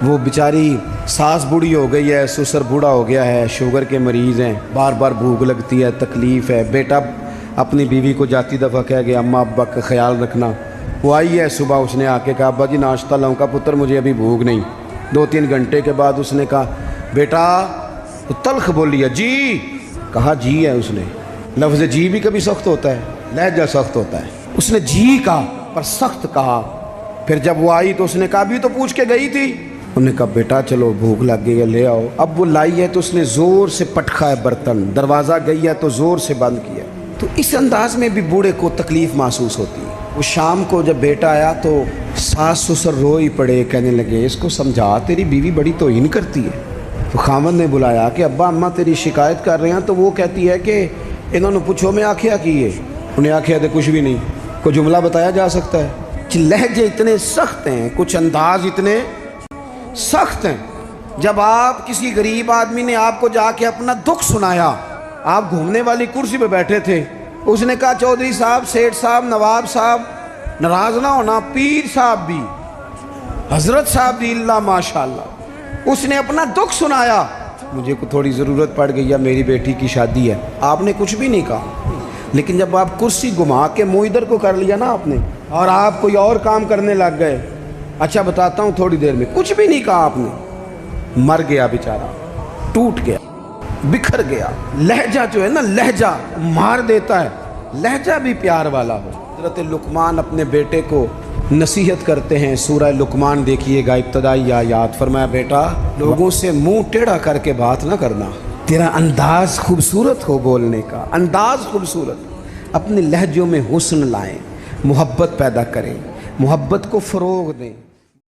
وہ بیچاری ساس بوڑھی ہو گئی ہے، سسر بوڑھا ہو گیا ہے، شوگر کے مریض ہیں، بار بار بھوک لگتی ہے، تکلیف ہے۔ بیٹا اپنی بیوی کو جاتی دفعہ کہہ گیا اماں ابا کا خیال رکھنا۔ وہ آئی ہے صبح، اس نے آ کے کہا ابا جی ناشتہ لاؤں؟ کا پتر مجھے ابھی بھوک نہیں۔ 2-3 گھنٹے کے بعد اس نے کہا بیٹا، تلخ بولی ہے جی، کہا جی ہے اس نے۔ لفظ جی بھی کبھی سخت ہوتا ہے، لہجہ سخت ہوتا ہے۔ اس نے جی کہا پر سخت کہا۔ پھر جب وہ آئی تو اس نے کہا بھی تو پوچھ کے گئی تھی۔ انہوں نے کہا بیٹا چلو بھوک لگ گئی ہے لے آؤ۔ اب وہ لائی ہے تو اس نے زور سے پٹکا ہے برتن، دروازہ گئی ہے تو زور سے بند کیا۔ تو اس انداز میں بھی بوڑھے کو تکلیف محسوس ہوتی ہے۔ وہ شام کو جب بیٹا آیا تو ساس سسر رو ہی پڑے، کہنے لگے اس کو سمجھا تیری بیوی بڑی توہین کرتی ہے۔ تو خاوند نے بلایا کہ ابا اماں تیری شکایت کر رہے ہیں، تو وہ کہتی ہے کہ انہوں نے پوچھو میں آکھیا کی ہے؟ انہیں آکھیا تو کچھ بھی نہیں۔ کوئی جملہ بتایا جا سکتا ہے؟ لہجے اتنے سخت ہیں، کچھ انداز اتنے سخت ہیں۔ جب آپ کسی غریب آدمی نے آپ کو جا کے اپنا دکھ سنایا، آپ گھومنے والی کرسی پہ بیٹھے تھے، اس نے کہا چودھری صاحب، سیٹھ صاحب، نواب صاحب، ناراض نہ ہونا، پیر صاحب بھی، حضرت صاحب بھی، اللہ ماشاءاللہ، اس نے اپنا دکھ سنایا۔ مجھے کو تھوڑی ضرورت پڑ گئی ہے، میری بیٹی کی شادی ہے، آپ نے کچھ بھی نہیں کہا۔ لیکن جب آپ کرسی گھما کے منہ ادھر کو کر لیا نا آپ نے، اور آپ کوئی اور کام کرنے لگ گئے، اچھا بتاتا ہوں تھوڑی دیر میں، کچھ بھی نہیں کہا آپ نے، مر گیا بیچارہ، ٹوٹ گیا، بکھر گیا۔ لہجہ جو ہے نا، لہجہ مار دیتا ہے، لہجہ بھی پیار والا ہو۔ حضرت لقمان اپنے بیٹے کو نصیحت کرتے ہیں، سورہ لقمان دیکھیے گا، ابتدائی آیات۔ فرمایا بیٹا لوگوں سے منہ ٹیڑھا کر کے بات نہ کرنا، تیرا انداز خوبصورت ہو، بولنے کا انداز خوبصورت، اپنے لہجوں میں حسن لائیں، محبت پیدا کریں، محبت کو فروغ دیں۔